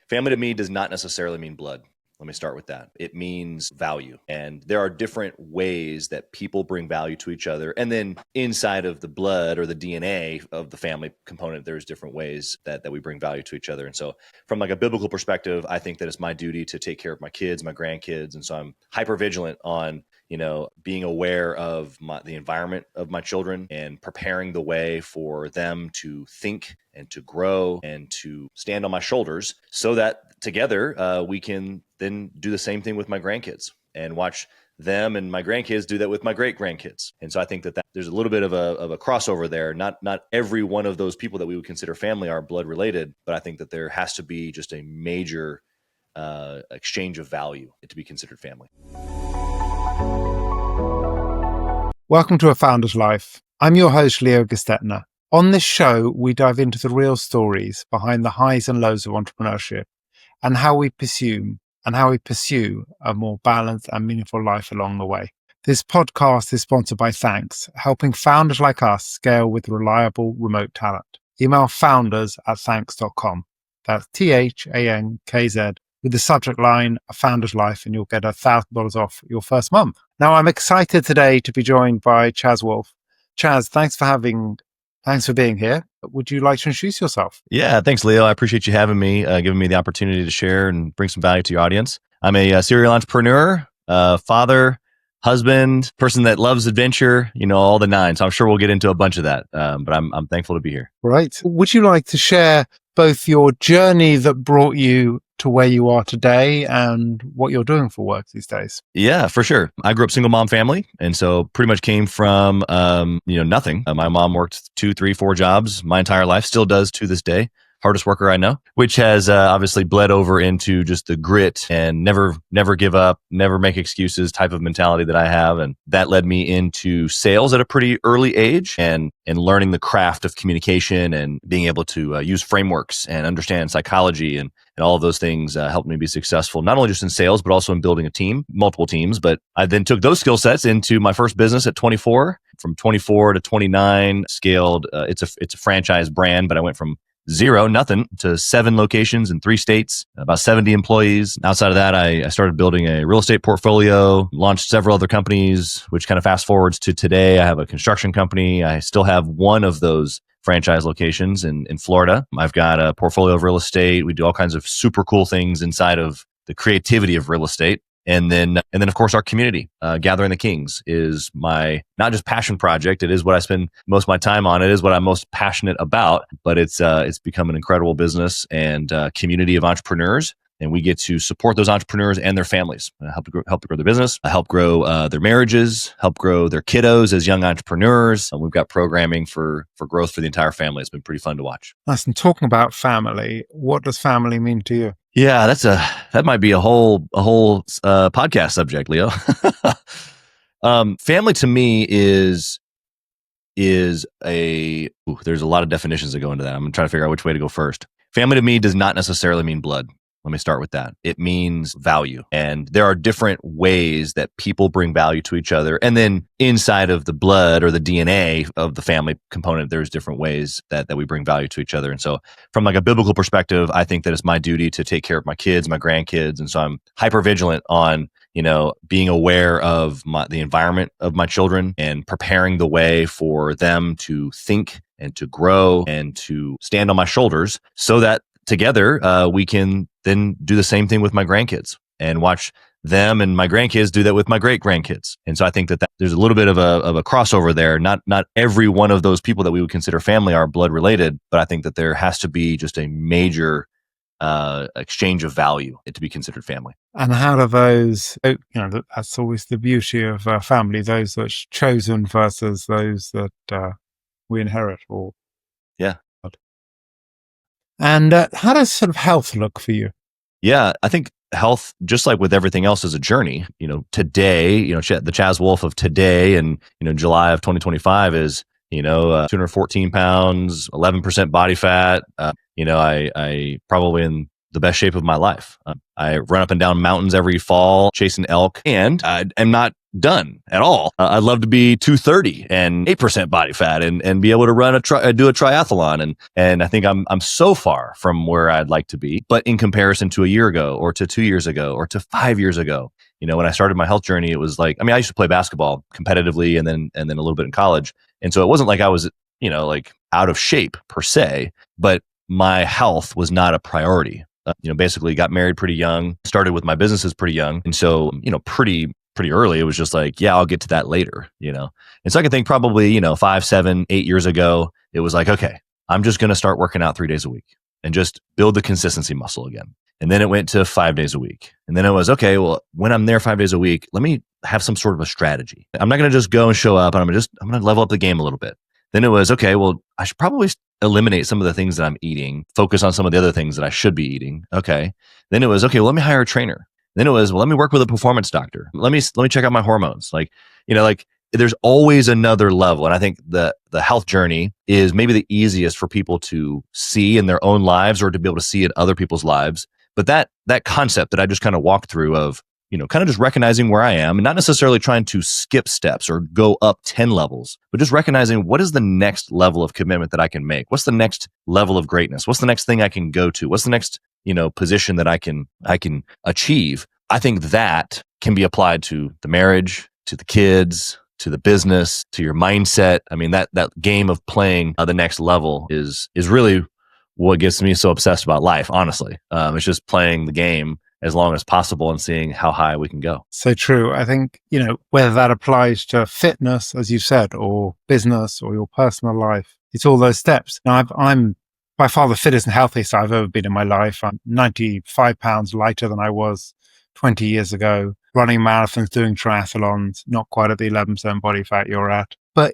Family to me does not necessarily mean blood. Let me start with that. It means value. And there are different ways that people bring value to each other. And then inside of the blood or the DNA of the family component, there's different ways that we bring value to each other. And so from like a biblical perspective, I think that it's my duty to take care of my kids, my grandkids. And so I'm hyper vigilant on being aware of the environment of my children and preparing the way for them to think and to grow and to stand on my shoulders so that together we can then do the same thing with my grandkids and watch them and my grandkids do that with my great grandkids. And so I think that there's a little bit of a crossover there. Not every one of those people that we would consider family are blood related, but I think that there has to be just a major exchange of value to be considered family. Welcome to A Founder's Life. I'm your host, Leo Gestetner. On this show, we dive into the real stories behind the highs and lows of entrepreneurship and how we pursue a more balanced and meaningful life along the way. This podcast is sponsored by Thanks, helping founders like us scale with reliable remote talent. Email founders@thanks.com. That's THANKZ with the subject line, A Founder's Life, and you'll get $1,000 off your first month. Now, I'm excited today to be joined by Chaz Wolfe. Chaz, thanks for being here. Would you like to introduce yourself? Yeah, thanks, Leo. I appreciate you having me, giving me the opportunity to share and bring some value to your audience. I'm a serial entrepreneur, father, husband, person that loves adventure, all the nine. So I'm sure we'll get into a bunch of that, but I'm thankful to be here. Right. Would you like to share both your journey that brought you to where you are today and what you're doing for work these days? Yeah, for sure. I grew up single mom family. And so pretty much came from, nothing. My mom worked 2, 3, 4 jobs my entire life, still does to this day. Hardest worker I know, which has obviously bled over into just the grit and never give up, never make excuses type of mentality that I have. And that led me into sales at a pretty early age and learning the craft of communication and being able to use frameworks and understand psychology and all of those things helped me be successful, not only just in sales, but also in building a team, multiple teams. But I then took those skill sets into my first business at 24. From 24 to 29, scaled. It's a franchise brand, but I went from nothing to 7 locations in 3 states, about 70 employees. Outside of that, I started building a real estate portfolio, launched several other companies, which kind of fast forwards to today. I have a construction company. I still have one of those franchise locations in Florida. I've got a portfolio of real estate. We do all kinds of super cool things inside of the creativity of real estate. And then of course, our community, Gathering the Kings is my, not just passion project. It is what I spend most of my time on. It is what I'm most passionate about, but it's become an incredible business and community of entrepreneurs. And we get to support those entrepreneurs and their families, help to grow their business, help grow their marriages, help grow their kiddos as young entrepreneurs. We've got programming for growth for the entire family. It's been pretty fun to watch. Nice. And talking about family, what does family mean to you? Yeah, that might be a whole podcast subject, Leo. Family to me is there's a lot of definitions that go into that. I'm trying to figure out which way to go first. Family to me does not necessarily mean blood. Let me start with that. It means value. And there are different ways that people bring value to each other. And then inside of the blood or the DNA of the family component, there's different ways that we bring value to each other. And so from like a biblical perspective, I think that it's my duty to take care of my kids, my grandkids. And so I'm hyper vigilant on being aware of the environment of my children and preparing the way for them to think and to grow and to stand on my shoulders so that together we can then do the same thing with my grandkids and watch them and my grandkids do that with my great grandkids. And so I think that there's a little bit of a crossover there. Not every one of those people that we would consider family are blood related, but I think that there has to be just a major exchange of value to be considered family. And how do those, that's always the beauty of family, those that's chosen versus those that we inherit or. Yeah. And how does sort of health look for you? Yeah, I think health, just like with everything else, is a journey. Today, the Chaz Wolfe of today and, July of 2025 is, 214 pounds, 11% body fat. I probably in the best shape of my life. I run up and down mountains every fall chasing elk, and I am not done at all. I'd love to be 230 and 8% body fat and be able to do a triathlon. And I think I'm so far from where I'd like to be, but in comparison to a year ago or to 2 years ago or to 5 years ago, when I started my health journey, it was like, I used to play basketball competitively and then a little bit in college. And so it wasn't like I was, like out of shape per se, but my health was not a priority. Basically got married pretty young, started with my businesses pretty young. And so, pretty early, it was just like, yeah, I'll get to that later, And so I can think probably, 5, 7, 8 years ago, it was like, okay, I'm just going to start working out 3 days a week and just build the consistency muscle again. And then it went to 5 days a week. And then it was, okay, well, when I'm there 5 days a week, let me have some sort of a strategy. I'm not going to just go and show up and I'm going to level up the game a little bit. Then it was, okay, well, I should probably eliminate some of the things that I'm eating, focus on some of the other things that I should be eating. Okay. Then it was, okay, well, let me hire a trainer. Then it was, well, let me work with a performance doctor. Let me check out my hormones. There's always another level. And I think the health journey is maybe the easiest for people to see in their own lives or to be able to see in other people's lives. But that concept that I just kind of walked through of, kind of just recognizing where I am and not necessarily trying to skip steps or go up 10 levels, but just recognizing what is the next level of commitment that I can make? What's the next level of greatness? What's the next thing I can go to? What's the next, position that I can achieve? I think that can be applied to the marriage, to the kids, to the business, to your mindset. That game of playing the next level is really what gets me so obsessed about life, honestly. It's just playing the game as long as possible and seeing how high we can go. So true. I think, whether that applies to fitness, as you said, or business or your personal life, it's all those steps. Now, I'm by far the fittest and healthiest I've ever been in my life. I'm 95 pounds lighter than I was 20 years ago, running marathons, doing triathlons, not quite at the 11% body fat you're at. But,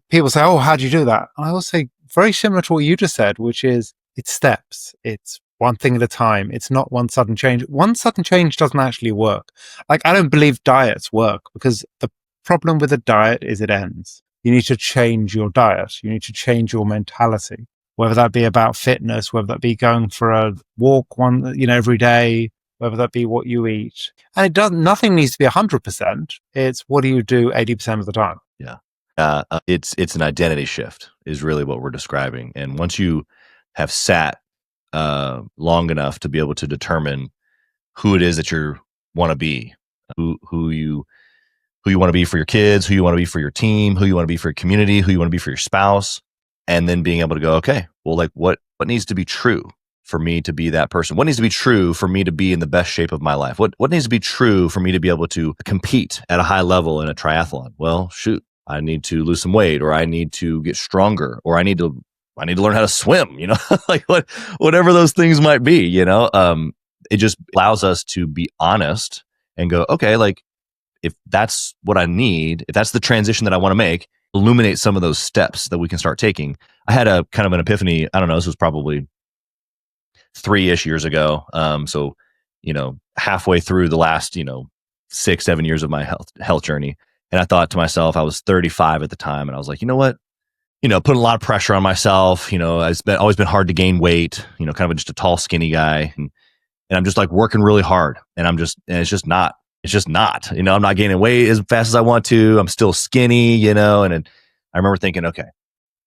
people say, oh, how do you do that? And I will say very similar to what you just said, which is it's steps. It's one thing at a time. It's not one sudden change. One sudden change doesn't actually work. I don't believe diets work because the problem with a diet is it ends. You need to change your diet. You need to change your mentality, whether that be about fitness, whether that be going for a walk every day, whether that be what you eat. And nothing needs to be 100%. It's what do you do 80% of the time? Yeah. It's an identity shift is really what we're describing. And once you have sat long enough to be able to determine who it is that you want to be, who you want to be for your kids, who you want to be for your team, who you want to be for your community, who you want to be for your spouse, and then being able to go, okay, well, what needs to be true for me to be that person? What needs to be true for me to be in the best shape of my life? What needs to be true for me to be able to compete at a high level in a triathlon? Well, shoot, I need to lose some weight, or I need to get stronger, or I need to learn how to swim, whatever those things might be, it just allows us to be honest and go, okay, if that's what I need, if that's the transition that I want to make, illuminate some of those steps that we can start taking. I had a kind of an epiphany. I don't know, this was probably 3-ish years ago. So, halfway through the last, 6, 7 years of my health journey. And I thought to myself, I was 35 at the time. And I was like, you know what? Putting a lot of pressure on myself. It's always been hard to gain weight, kind of just a tall, skinny guy. And I'm just like working really hard. And it's just not, I'm not gaining weight as fast as I want to. I'm still skinny, and I remember thinking, okay,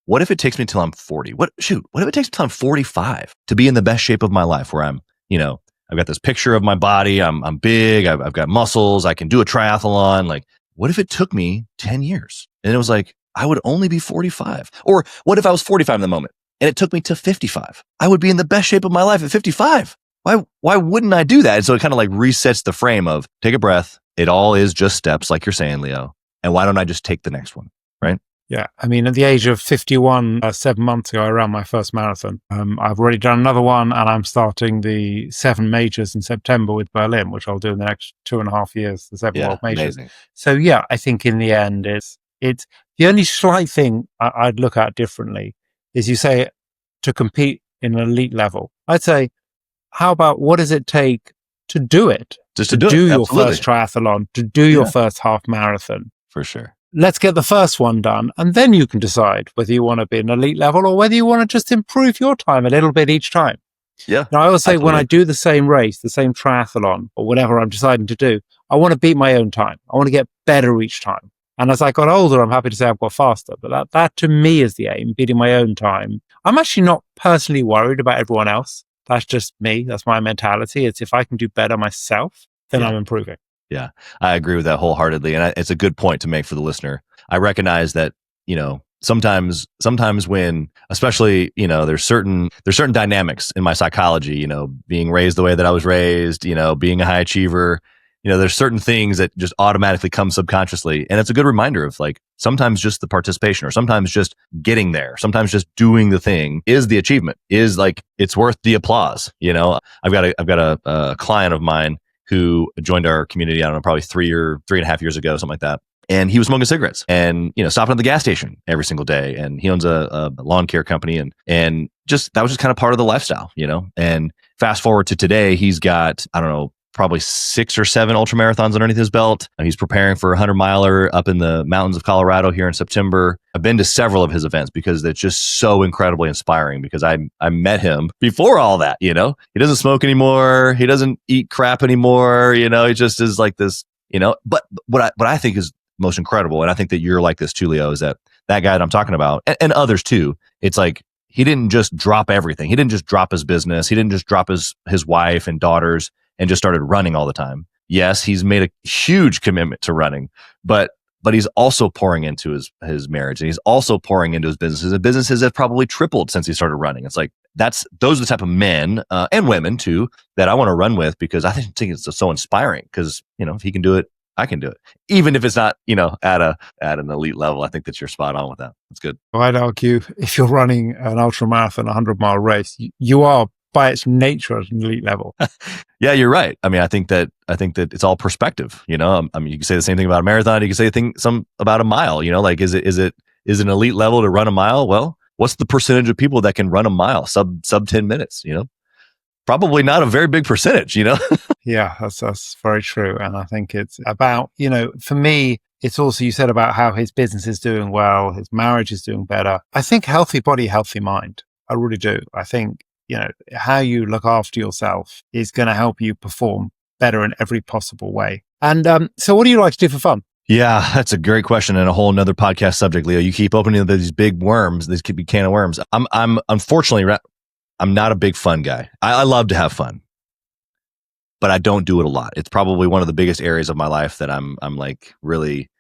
what if it takes me till I'm 40? What if it takes me till I'm 45 to be in the best shape of my life where I'm, I've got this picture of my body. I'm big. I've got muscles. I can do a triathlon. Like, what if it took me 10 years? And it was like, I would only be 45. Or what if I was 45 in the moment and it took me to 55? I would be in the best shape of my life at 55. Why wouldn't I do that? And so it kind of like resets the frame of take a breath. It all is just steps, like you're saying, Leo. And why don't I just take the next one? Right? Yeah. At the age of 51, 7 months ago, I ran my first marathon. I've already done another one, and I'm starting the 7 majors in September with Berlin, which I'll do in the next 2.5 years, the 7 world majors. Amazing. So yeah, I think in the end, it's the only slight thing I'd look at differently is you say to compete in an elite level. I'd say, how about what does it take to do it? Just to do your first triathlon, to do your first half marathon. For sure. Let's get the first one done. And then you can decide whether you want to be an elite level or whether you want to just improve your time a little bit each time. Yeah, Now, I always say when I absolutely. do the same race, the same triathlon, or whatever I'm deciding to do, I want to beat my own time. I want to get better each time. And as I got older, I'm happy to say I've got faster. But that to me is the aim, beating my own time. I'm actually not personally worried about everyone else. That's just me. That's my mentality. It's if I can do better myself, then Yeah. I'm improving. Yeah, I agree with that wholeheartedly, and it's a good point to make for the listener. I recognize that sometimes when, especially there's certain dynamics in my psychology. Being raised the way that I was raised, being a high achiever. There's certain things that just automatically come subconsciously, and it's a good reminder of like sometimes just the participation, or sometimes just getting there, sometimes just doing the thing is the achievement. Is like it's worth the applause. I've got a client of mine who joined our community, I don't know, probably 3.5 years ago, something like that. And he was smoking cigarettes and, stopping at the gas station every single day. And he owns a lawn care company, and just, that was just kind of part of the lifestyle, and fast forward to today, he's got, I don't know, probably 6 or 7 ultra marathons underneath his belt. He's preparing for a 100-miler up in the mountains of Colorado here in September. I've been to several of his events because it's just so incredibly inspiring, because I met him before all that. He doesn't smoke anymore. He doesn't eat crap anymore. He just is like this, but what I think is most incredible, and I think that you're like this too, Leo, is that guy that I'm talking about, and others too, it's like, he didn't just drop everything. He didn't just drop his business. He didn't just drop his wife and daughters and just started running all the time. Yes, he's made a huge commitment to running, but he's also pouring into his marriage, and he's also pouring into his businesses. And businesses have probably tripled since he started running. It's like those are the type of men and women too that I want to run with, because I think it's so inspiring. Because if he can do it, I can do it, even if it's not at an elite level. I think that you're spot on with that. That's good. Well, I'd argue if you're running an ultra marathon, 100-mile race, you are by its nature at an elite level. Yeah, you're right. I mean, I think that it's all perspective. I mean, you can say the same thing about a marathon. You can say some about a mile. Like is it an elite level to run a mile? Well, what's the percentage of people that can run a mile sub 10 minutes? Probably not a very big percentage. Yeah, that's very true. And I think it's about, for me, it's also, you said about how his business is doing well, his marriage is doing better. I think healthy body, healthy mind. I really do. I think, how you look after yourself is going to help you perform better in every possible way. And so what do you like to do for fun? Yeah, that's a great question, and a whole nother podcast subject, Leo. You keep opening these big worms, these could be can of worms. I'm unfortunately, I'm not a big fun guy. I love to have fun, but I don't do it a lot. It's probably one of the biggest areas of my life that I'm like really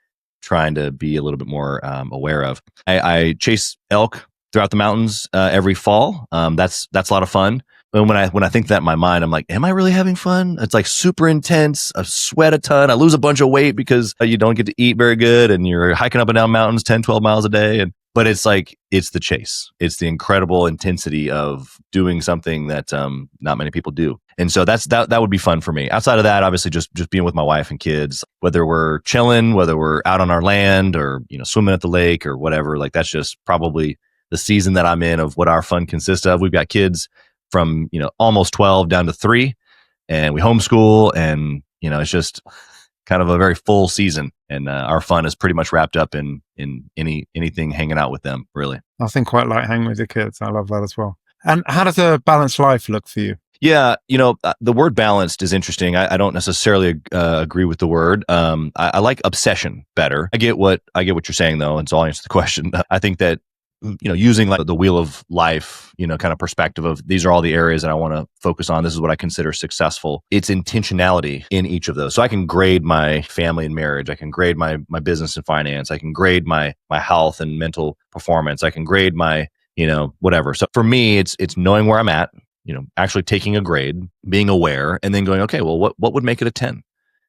trying to be a little bit more aware of. I chase elk throughout the mountains every fall. That's a lot of fun. And when I think that in my mind, I'm like, am I really having fun? It's like super intense. I sweat a ton. I lose a bunch of weight because you don't get to eat very good, and you're hiking up and down mountains 10, 12 miles a day. But it's like, it's the chase. It's the incredible intensity of doing something that not many people do. And so that would be fun for me. Outside of that, obviously just being with my wife and kids, whether we're chilling, whether we're out on our land, or swimming at the lake or whatever, like that's just probably the season that I'm in of what our fun consists of. We've got kids from almost 12 down to 3, and we homeschool, and it's just kind of a very full season, and our fun is pretty much wrapped up in anything hanging out with them, really. Nothing quite like hanging with your kids. I love that as well. And how does a balanced life look for you? Yeah, the word balanced is interesting. I don't necessarily agree with the word. I like obsession better. I get what you're saying, though, and so I'll answer the question. I think that using like the wheel of life, kind of perspective of these are all the areas that I want to focus on. This is what I consider successful. It's intentionality in each of those. So I can grade my family and marriage. I can grade my business and finance. I can grade my health and mental performance. I can grade my, whatever. So for me, it's knowing where I'm at, actually taking a grade, being aware, and then going, okay, well, what would make it a 10?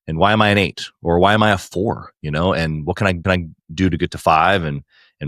And why am I an 8? Or why am I a 4? And what can I do to get to 5? And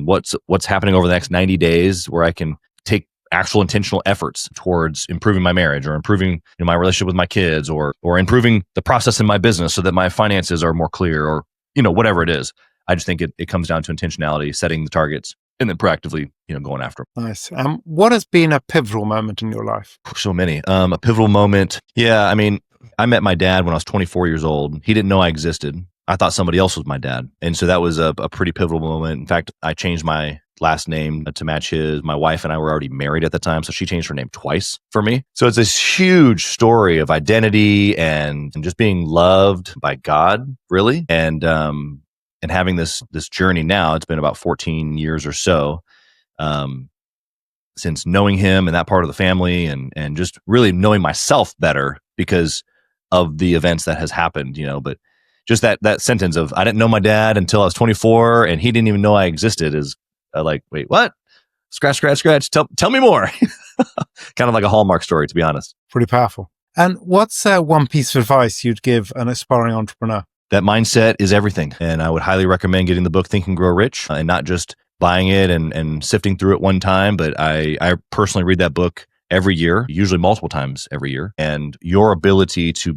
what's happening over the next 90 days where I can take actual intentional efforts towards improving my marriage, or improving my relationship with my kids, or improving the process in my business so that my finances are more clear, or whatever it is. I just think it comes down to intentionality, setting the targets, and then proactively going after them. Nice. What has been a pivotal moment in your life? So many. A pivotal moment. Yeah, I mean, I met my dad when I was 24 years old. He didn't know I existed. I thought somebody else was my dad. And so that was a pretty pivotal moment. In fact, I changed my last name to match his. My wife and I were already married at the time, so she changed her name twice for me. So it's this huge story of identity and just being loved by God, really, and having this journey now. It's been about 14 years or so since knowing him and that part of the family, and just really knowing myself better because of the events that has happened, but just that sentence of, I didn't know my dad until I was 24 and he didn't even know I existed is like, wait, what? Scratch. Tell me more. Kind of like a Hallmark story, to be honest. Pretty powerful. And what's one piece of advice you'd give an aspiring entrepreneur? That mindset is everything. And I would highly recommend getting the book Think and Grow Rich, and not just buying it and sifting through it one time, but I personally read that book every year, usually multiple times every year. And your ability to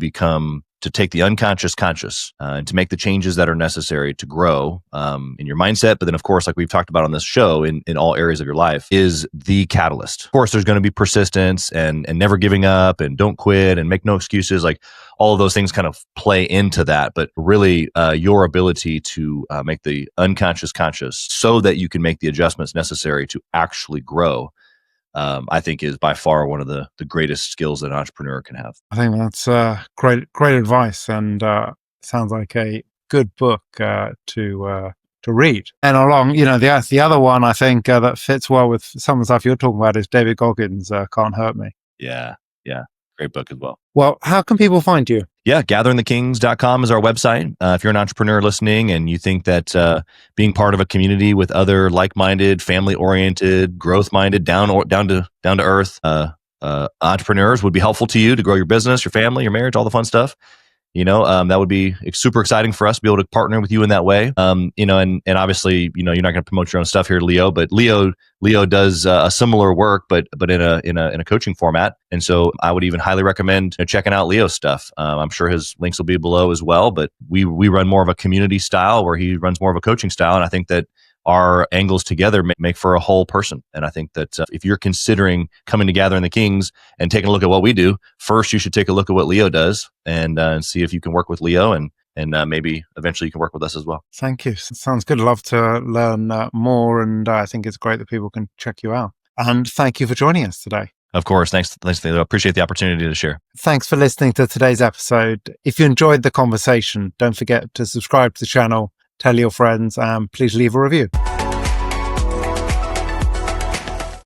take the unconscious conscious, and to make the changes that are necessary to grow in your mindset. But then, of course, like we've talked about on this show, in all areas of your life, is the catalyst. Of course, there's going to be persistence and never giving up and don't quit and make no excuses. Like all of those things kind of play into that. But really, your ability to make the unconscious conscious so that you can make the adjustments necessary to actually grow, I think is by far one of the greatest skills that an entrepreneur can have. I think that's great advice, and sounds like a good book to read. And along, the other one I think that fits well with some of the stuff you're talking about is David Goggins' Can't Hurt Me. Yeah. Great book as well. Well, how can people find you? Yeah, gatheringthekings.com is our website. If you're an entrepreneur listening and you think that being part of a community with other like-minded, family-oriented, growth-minded, down to earth entrepreneurs would be helpful to you to grow your business, your family, your marriage, all the fun stuff, that would be super exciting for us to be able to partner with you in that way. And obviously, you're not going to promote your own stuff here, Leo, but Leo does a similar work, but in a coaching format. And so I would even highly recommend checking out Leo's stuff. I'm sure his links will be below as well, but we run more of a community style where he runs more of a coaching style. And I think that our angles together make for a whole person. And I think that if you're considering coming to Gathering the Kings and taking a look at what we do, first you should take a look at what Leo does and see if you can work with Leo, and maybe eventually you can work with us as well. Thank you. Sounds good. I'd love to learn more, and I think it's great that people can check you out. And thank you for joining us today. Of course. Thanks. I appreciate the opportunity to share. Thanks for listening to today's episode. If you enjoyed the conversation, don't forget to subscribe to the channel, tell your friends, and please leave a review.